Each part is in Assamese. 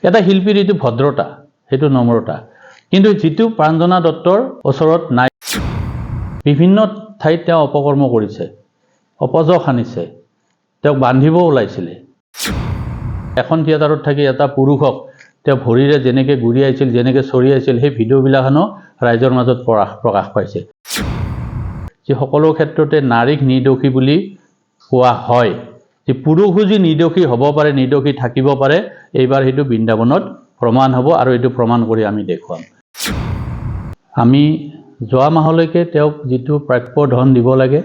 এটা শিল্পীৰ এইটো ভদ্ৰতা, সেইটো নম্ৰতা, কিন্তু যিটো প্ৰাঞ্জনা দত্তৰ ওচৰত নাই। বিভিন্ন ঠাইত তেওঁ অপকৰ্ম কৰিছে, অপযশ আনিছে, তেওঁক বান্ধিব ওলাইছিলে। এখন থিয়েটাৰত থাকি এটা পুৰুষক তেওঁ ভৰিৰে যেনেকৈ গুৰিয়াইছিল, যেনেকৈ চৰিয়াইছিল, সেই ভিডিঅ'বিলাকনো ৰাইজৰ মাজত প্ৰকাশ পাইছে। যে সকলো ক্ষেত্ৰতে নাৰীক নিৰ্দোষী বুলি কোৱা হয়, যে পুৰুষো যে নিৰ্দোষী হ'ব পাৰে, নিৰ্দোষী থাকিব পাৰে, এইবাৰ সেইটো বৃন্দাবনত প্ৰমাণ হ'ব আৰু এইটো প্ৰমাণ কৰি আমি দেখুৱাম। আমি যোৱা মাহলৈকে তেওঁক যিটো প্ৰাপ্য ধন দিব লাগে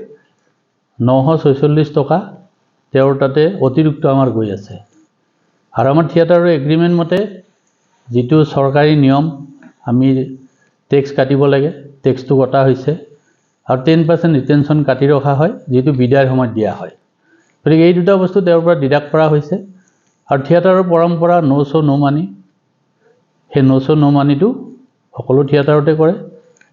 946 টকা তেওঁৰ তাতে অতিৰিক্ত আমাৰ গৈ আছে। আৰু আমাৰ থিয়েটাৰৰ এগ্ৰিমেণ্ট মতে যিটো চৰকাৰী নিয়ম, আমি টেক্স কাটিব লাগে, টেক্সটো কটা হৈছে আৰু 10% ৰিটেনশ্যন কাটি ৰখা হয়, যিটো বিদায়ৰ সময়ত দিয়া হয়। গতিকে এই দুটা বস্তু তেওঁৰ পৰা ডিডাক্ট কৰা হৈছে। আৰু থিয়েটাৰৰ পৰম্পৰা ন' শ্ব' ন' মানি, সেই ন' শ্ব' ন' মানিটো সকলো থিয়েটাৰতে কৰে।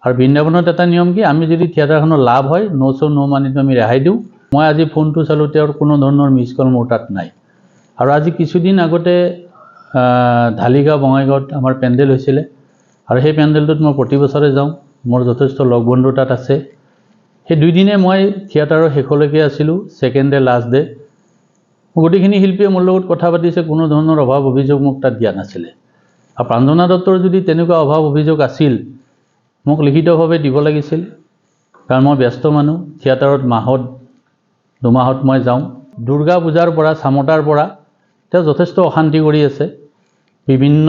আৰু বৃন্দাবনত এটা নিয়ম কি, আমি যদি থিয়েটাৰখনৰ লাভ হয় ন' শ্ব' ন' মানিটো আমি ৰেহাই দিওঁ। মই আজি ফোনটো চালোঁ, তেওঁৰ কোনো ধৰণৰ মিছ কল মোৰ তাত নাই। আৰু আজি কিছুদিন আগতে ঢালিগাঁও বঙাইগাঁৱত আমাৰ পেণ্ডেল হৈছিলে, আৰু সেই পেণ্ডেলটোত মই প্ৰতি বছৰে যাওঁ, মোৰ যথেষ্ট লগ বন্ধু তাত আছে। সেই 2 দিনে মই থিয়েটাৰৰ শেষলৈকে আছিলোঁ, ছেকেণ্ড ডে লাষ্ট ডে। গোটেইখিনি শিল্পীয়ে মোৰ লগত কথা পাতিছে, কোনো ধৰণৰ অভাৱ অভিযোগ মোক তাত দিয়া নাছিলে। আৰু প্ৰাঞ্জনা দত্তৰ যদি তেনেকুৱা অভাৱ অভিযোগ আছিল, মোক লিখিতভাৱে দিব লাগিছিল, কাৰণ মই ব্যস্ত মানুহ। থিয়েটাৰত মাহত 2 মাহত মই যাওঁ। দুৰ্গা পূজাৰ পৰা, চামতাৰ পৰা তেওঁ যথেষ্ট অশান্তি কৰি আছে, বিভিন্ন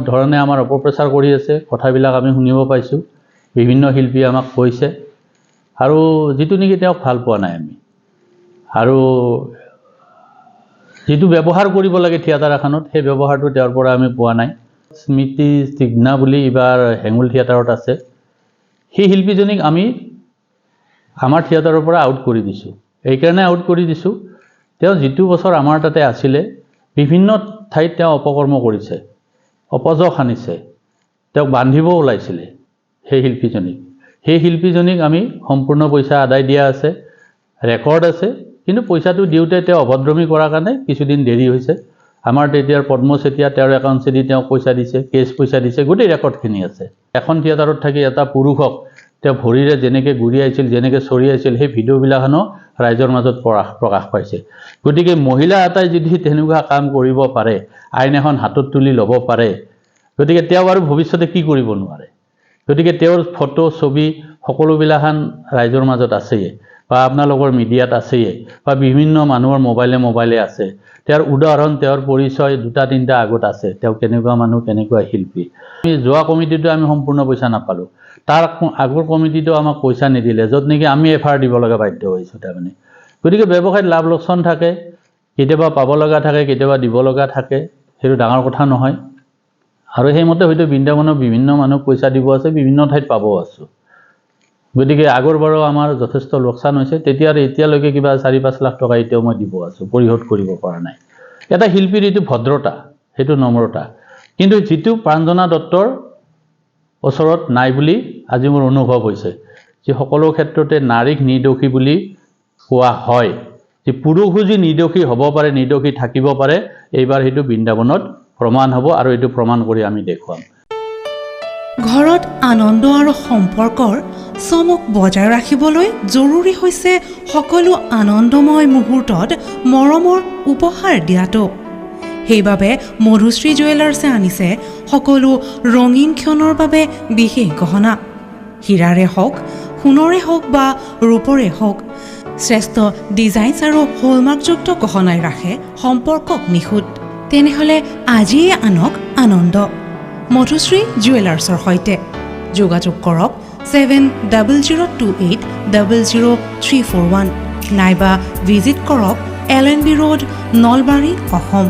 ধৰণে আমাৰ অপপ্ৰচাৰ কৰি আছে। কথাবিলাক আমি শুনিব পাইছোঁ, বিভিন্ন শিল্পীয়ে আমাক কৈছে, আৰু যিটো নেকি তেওঁক ভাল পোৱা নাই আমি। আৰু যিটো ব্যৱহাৰ কৰিব লাগে থিয়েটাৰ এখনত, সেই ব্যৱহাৰটো তেওঁৰ পৰা আমি পোৱা নাই। স্মৃতি চিগনা বুলি এইবাৰ হেঙুল থিয়েটাৰত আছে, সেই শিল্পীজনীক আমি আমাৰ থিয়েটাৰৰ পৰা আউট কৰি দিছোঁ। এইকাৰণে আউট কৰি দিছোঁ, তেওঁ যিটো বছৰ আমাৰ তাতে আছিলে, বিভিন্ন ঠাইত তেওঁ অপকৰ্ম কৰিছে, অপযশ আনিছে, তেওঁক বান্ধিব ওলাইছিলে সেই শিল্পীজনীক আমি সম্পূৰ্ণ পইচা আদায় দিয়া আছে, ৰেকৰ্ড আছে। কিন্তু পইচাটো দিওঁতে তেওঁ অভদ্ৰমী কৰাৰ কাৰণে কিছুদিন দেৰি হৈছে। আমাৰ তেতিয়াৰ পদ্ম চেতিয়া তেওঁৰ একাউণ্টছেদি তেওঁক পইচা দিছে, কেছ পইচা দিছে, গোটেই ৰেকৰ্ডখিনি আছে। এখন থিয়েটাৰত থাকি এটা পুৰুষক তেওঁ ভৰিৰে যেনেকৈ গুৰিয়াইছিল, যেনেকৈ চৰিয়াইছিল, সেই ভিডিঅ'বিলাকনো ৰাইজৰ মাজত প্ৰকাশ পাইছে। গতিকে মহিলা এটাই যদি তেনেকুৱা কাম কৰিব পাৰে, আইন এখন হাতত তুলি ল'ব পাৰে, গতিকে তেওঁ আৰু ভৱিষ্যতে কি কৰিব নোৱাৰে। গতিকে তেওঁৰ ফটো ছবি সকলোবিলাখান ৰাইজৰ মাজত আছেই, বা আপোনালোকৰ মিডিয়াত আছেই, বা বিভিন্ন মানুহৰ মোবাইলে আছে। তেওঁৰ উদাহৰণ, তেওঁৰ পৰিচয় 2-3টা আগত আছে, তেওঁ কেনেকুৱা মানুহ, কেনেকুৱা শিল্পী। আমি যোৱা কমিটিটো আমি সম্পূৰ্ণ পইচা নাপালোঁ, তাৰ আগৰ কমিটিটো আমাক পইচা নিদিলে, য'ত নেকি আমি এফআইআৰ দিব লগা বাধ্য হৈছোঁ তাৰমানে। গতিকে ব্যৱসায়ত লাভ লোকচান থাকে, কেতিয়াবা পাব লগা থাকে, কেতিয়াবা দিব লগা থাকে, সেইটো ডাঙৰ কথা নহয়। আৰু সেইমতে হয়তো বৃন্দাবনৰ বিভিন্ন মানুহক পইচা দিব আছে, বিভিন্ন ঠাইত পাবও আছোঁ। গতিকে আগৰবাৰো আমাৰ যথেষ্ট লোকচান হৈছে, এতিয়ালৈকে কিবা 4-5 লাখ টকা এতিয়াও মই দিব আছোঁ, পৰিশোধ কৰিব পৰা নাই। এটা শিল্পীৰ এইটো ভদ্ৰতা, সেইটো নম্ৰতা, কিন্তু যিটো প্ৰাঞ্জনা দত্তৰ ওচৰত নাই বুলি আজি মোৰ অনুভৱ হৈছে। যে সকলো ক্ষেত্ৰতে নাৰীক নিৰ্দোষী বুলি কোৱা হয়, যে পুৰুষো যে নিৰ্দোষী হ'ব পাৰে, নিৰ্দোষী থাকিব পাৰে, এইবাৰ সেইটো বৃন্দাবনত প্ৰমাণ হ'ব আৰু এইটো প্ৰমাণ কৰি আমি দেখুৱাম। ঘৰত আনন্দ আৰু সম্পৰ্কৰ চমক বজাই ৰাখিবলৈ জৰুৰী হৈছে সকলো আনন্দময় মুহূৰ্তত মৰমৰ উপহাৰ দিয়াটো। সেইবাবে মধুশ্ৰী জুৱেলাৰ্ছে আনিছে সকলো ৰঙীন ক্ষণৰ বাবে বিশেষ গহনা। হীৰাৰে হওক, সোণৰে হওক বা ৰূপৰে হওক, শ্ৰেষ্ঠ ডিজাইনছ আৰু হলমাৰ্কযুক্ত গহনাই ৰাখে সম্পৰ্কক নিখুঁত। তেনেহ'লে আজিয়ে আনক আনন্দ মধুশ্ৰী জুৱেলাৰ্ছৰ সৈতে। যোগাযোগ কৰক 7002800341 নাইবা ভিজিট কৰক LNB ৰোড, নলবাৰী, অসম।